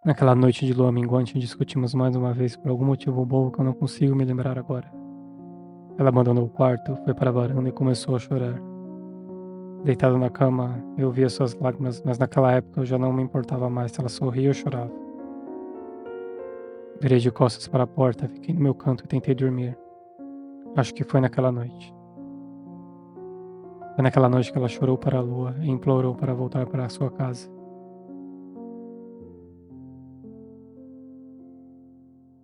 Naquela noite de lua minguante, discutimos mais uma vez por algum motivo bobo que eu não consigo me lembrar agora. Ela abandonou o quarto, foi para a varanda e começou a chorar. Deitado na cama, eu via suas lágrimas, mas naquela época eu já não me importava mais se ela sorria ou chorava. Virei de costas para a porta, fiquei no meu canto e tentei dormir. Acho que foi naquela noite. Foi naquela noite que ela chorou para a lua e implorou para voltar para a sua casa.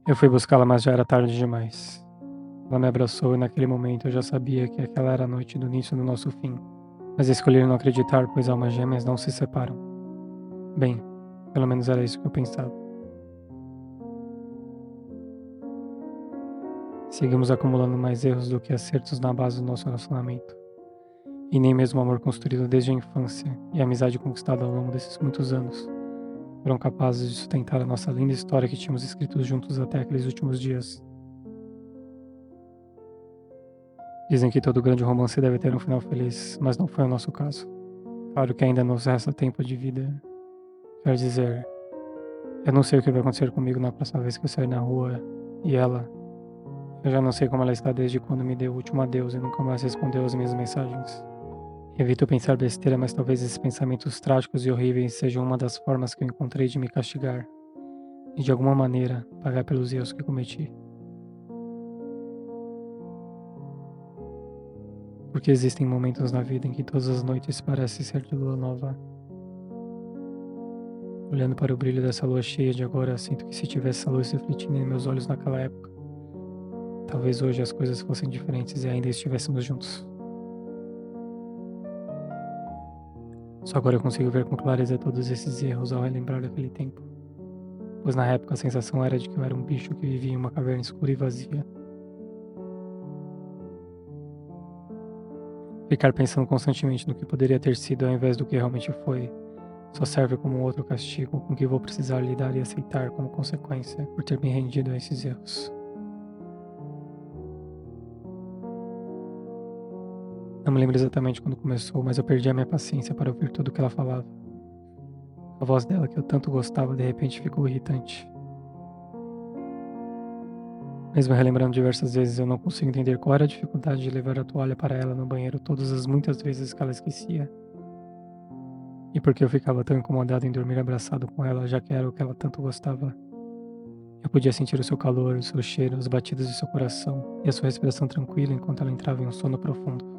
Eu fui buscá-la, mas já era tarde demais. Ela me abraçou e naquele momento eu já sabia que aquela era a noite do início do nosso fim. Mas escolhi não acreditar, pois almas gêmeas não se separam. Bem, pelo menos era isso que eu pensava. Seguimos acumulando mais erros do que acertos na base do nosso relacionamento. E nem mesmo o amor construído desde a infância e a amizade conquistada ao longo desses muitos anos foram capazes de sustentar a nossa linda história que tínhamos escrito juntos até aqueles últimos dias. Dizem que todo grande romance deve ter um final feliz, mas não foi o nosso caso. Claro que ainda nos resta tempo de vida. Quer dizer, eu não sei o que vai acontecer comigo na próxima vez que eu sair na rua e ela. Eu já não sei como ela está desde quando me deu o último adeus e nunca mais respondeu as minhas mensagens. Evito pensar besteira, mas talvez esses pensamentos trágicos e horríveis sejam uma das formas que eu encontrei de me castigar e, de alguma maneira, pagar pelos erros que cometi. Porque existem momentos na vida em que todas as noites parecem ser de lua nova. Olhando para o brilho dessa lua cheia de agora, sinto que se tivesse essa luz refletindo em meus olhos naquela época, talvez hoje as coisas fossem diferentes e ainda estivéssemos juntos. Só agora eu consigo ver com clareza todos esses erros ao relembrar daquele tempo, pois na época a sensação era de que eu era um bicho que vivia em uma caverna escura e vazia. Ficar pensando constantemente no que poderia ter sido ao invés do que realmente foi, só serve como outro castigo com que vou precisar lidar e aceitar como consequência por ter me rendido a esses erros. Não me lembro exatamente quando começou, mas eu perdi a minha paciência para ouvir tudo o que ela falava. A voz dela, que eu tanto gostava, de repente ficou irritante. Mesmo relembrando diversas vezes, eu não consigo entender qual era a dificuldade de levar a toalha para ela no banheiro todas as muitas vezes que ela esquecia. E por que eu ficava tão incomodado em dormir abraçado com ela, já que era o que ela tanto gostava. Eu podia sentir o seu calor, o seu cheiro, as batidas de seu coração e a sua respiração tranquila enquanto ela entrava em um sono profundo.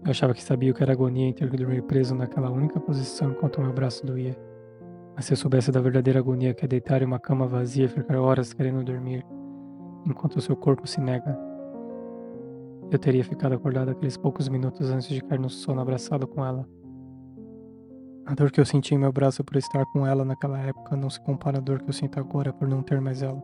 Eu achava que sabia o que era agonia em ter que dormir preso naquela única posição enquanto o meu braço doía. Mas se eu soubesse da verdadeira agonia que é deitar em uma cama vazia e ficar horas querendo dormir, enquanto o seu corpo se nega, eu teria ficado acordado aqueles poucos minutos antes de cair no sono abraçado com ela. A dor que eu senti em meu braço por estar com ela naquela época não se compara à dor que eu sinto agora por não ter mais ela.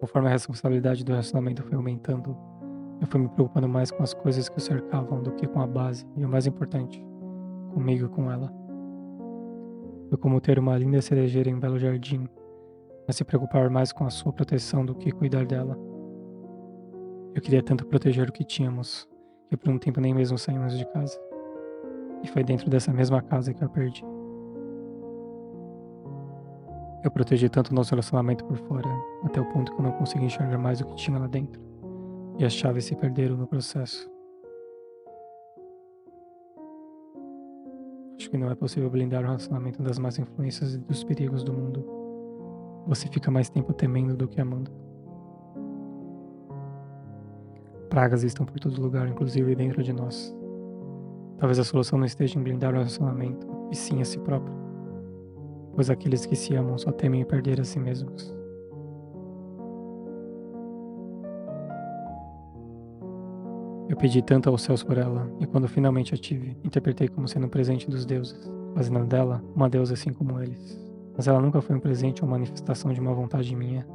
Conforme a responsabilidade do relacionamento foi aumentando, eu fui me preocupando mais com as coisas que o cercavam do que com a base, e o mais importante, comigo e com ela. Foi como ter uma linda cerejeira em um belo jardim, mas se preocupar mais com a sua proteção do que cuidar dela. Eu queria tanto proteger o que tínhamos, que por um tempo nem mesmo saímos de casa. E foi dentro dessa mesma casa que eu a perdi. Eu protegi tanto o nosso relacionamento por fora, até o ponto que eu não consegui enxergar mais o que tinha lá dentro. E as chaves se perderam no processo. Acho que não é possível blindar o relacionamento das más influências e dos perigos do mundo. Você fica mais tempo temendo do que amando. Pragas estão por todo lugar, inclusive dentro de nós. Talvez a solução não esteja em blindar o relacionamento, e sim a si próprio. Pois aqueles que se amam só temem perder a si mesmos. Eu pedi tanto aos céus por ela, e quando finalmente a tive, interpretei como sendo um presente dos deuses, fazendo dela uma deusa assim como eles. Mas ela nunca foi um presente ou manifestação de uma vontade minha.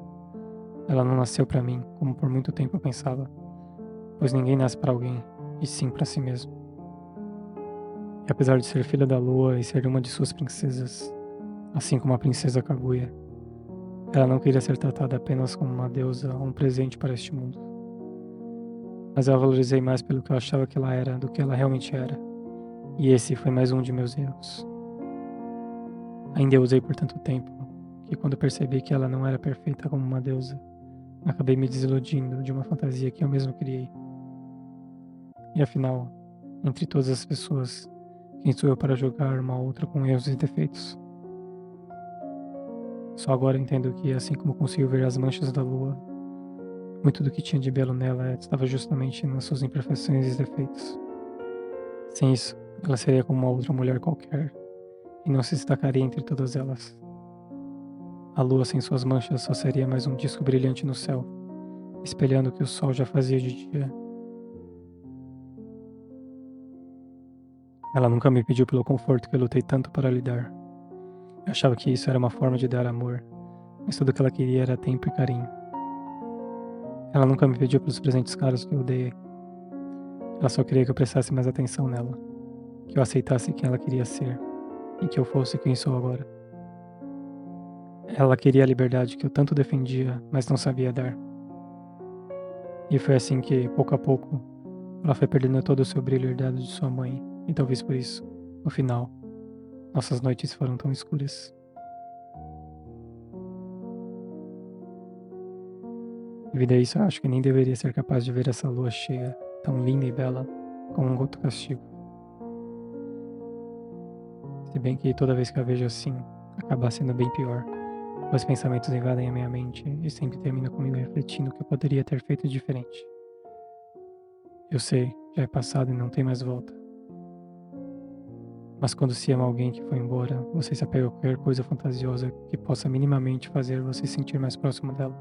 Ela não nasceu para mim, como por muito tempo eu pensava, pois ninguém nasce para alguém, e sim para si mesmo. E apesar de ser filha da lua e ser uma de suas princesas, assim como a princesa Kaguya, ela não queria ser tratada apenas como uma deusa ou um presente para este mundo. Mas eu a valorizei mais pelo que eu achava que ela era do que ela realmente era. E esse foi mais um de meus erros. Ainda a usei por tanto tempo, que quando percebi que ela não era perfeita como uma deusa, acabei me desiludindo de uma fantasia que eu mesmo criei. E afinal, entre todas as pessoas, quem sou eu para julgar uma outra com erros e defeitos? Só agora entendo que, assim como consigo ver as manchas da lua, muito do que tinha de belo nela estava justamente nas suas imperfeições e defeitos. Sem isso, ela seria como uma outra mulher qualquer, e não se destacaria entre todas elas. A lua sem suas manchas só seria mais um disco brilhante no céu, espelhando o que o sol já fazia de dia. Ela nunca me pediu pelo conforto que eu lutei tanto para lhe dar. Eu achava que isso era uma forma de dar amor, mas tudo o que ela queria era tempo e carinho. Ela nunca me pediu pelos presentes caros que eu dei. Ela só queria que eu prestasse mais atenção nela, que eu aceitasse quem ela queria ser e que eu fosse quem sou agora. Ela queria a liberdade que eu tanto defendia, mas não sabia dar. E foi assim que, pouco a pouco, ela foi perdendo todo o seu brilho herdado de sua mãe, e talvez por isso, no final, nossas noites foram tão escuras. Devido a isso, eu acho que nem deveria ser capaz de ver essa lua cheia, tão linda e bela, como um outro castigo. Se bem que toda vez que a vejo assim, acaba sendo bem pior. Meus pensamentos invadem a minha mente e sempre termino comigo refletindo o que eu poderia ter feito diferente. Eu sei, já é passado e não tem mais volta. Mas quando se ama alguém que foi embora, você se apega a qualquer coisa fantasiosa que possa minimamente fazer você sentir mais próximo dela.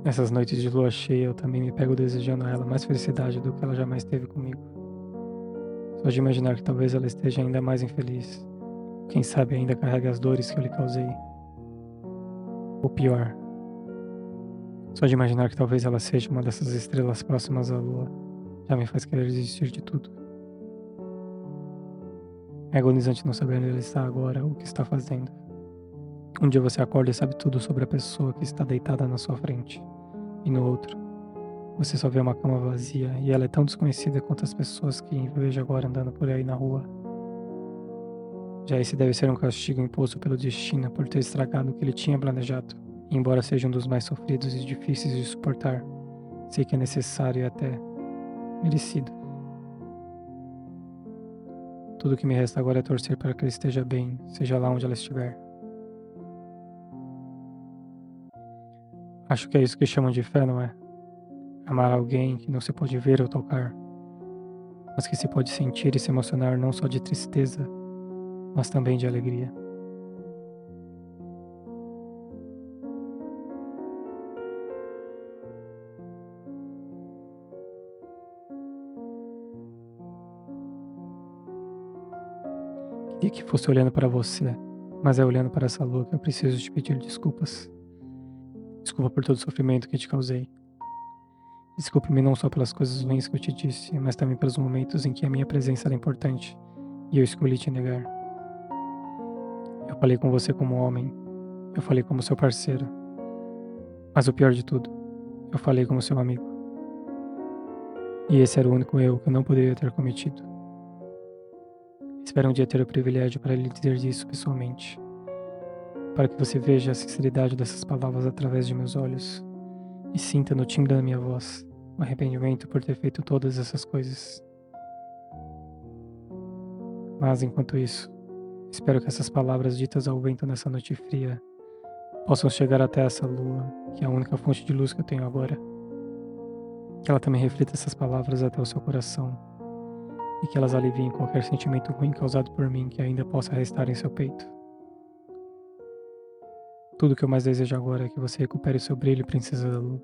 Nessas noites de lua cheia, eu também me pego desejando a ela mais felicidade do que ela jamais teve comigo. Só de imaginar que talvez ela esteja ainda mais infeliz. Quem sabe ainda carrega as dores que eu lhe causei. Ou pior, só de imaginar que talvez ela seja uma dessas estrelas próximas à lua, já me faz querer desistir de tudo. É agonizante não saber onde ela está agora ou o que está fazendo. Um dia você acorda e sabe tudo sobre a pessoa que está deitada na sua frente. E no outro, você só vê uma cama vazia e ela é tão desconhecida quanto as pessoas que vejo agora andando por aí na rua. Já esse deve ser um castigo imposto pelo destino por ter estragado o que ele tinha planejado. E embora seja um dos mais sofridos e difíceis de suportar, sei que é necessário e até merecido. Tudo o que me resta agora é torcer para que ela esteja bem, seja lá onde ela estiver. Acho que é isso que chamam de fé, não é? Amar alguém que não se pode ver ou tocar, mas que se pode sentir e se emocionar não só de tristeza, mas também de alegria. Queria que fosse olhando para você, mas é olhando para essa lua que eu preciso te pedir desculpas. Desculpa por todo o sofrimento que te causei. Desculpe-me não só pelas coisas ruins que eu te disse, mas também pelos momentos em que a minha presença era importante e eu escolhi te negar. Eu falei com você como homem, eu falei como seu parceiro, mas o pior de tudo, eu falei como seu amigo. E esse era o único erro que eu não poderia ter cometido. Espero um dia ter o privilégio para lhe dizer isso pessoalmente, para que você veja a sinceridade dessas palavras através de meus olhos e sinta no timbre da minha voz o arrependimento por ter feito todas essas coisas. Mas enquanto isso, espero que essas palavras ditas ao vento nessa noite fria possam chegar até essa lua, que é a única fonte de luz que eu tenho agora. Que ela também reflita essas palavras até o seu coração e que elas aliviem qualquer sentimento ruim causado por mim que ainda possa restar em seu peito. Tudo que eu mais desejo agora é que você recupere o seu brilho, princesa da lua,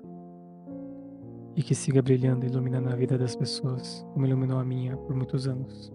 e que siga brilhando e iluminando a vida das pessoas como iluminou a minha por muitos anos.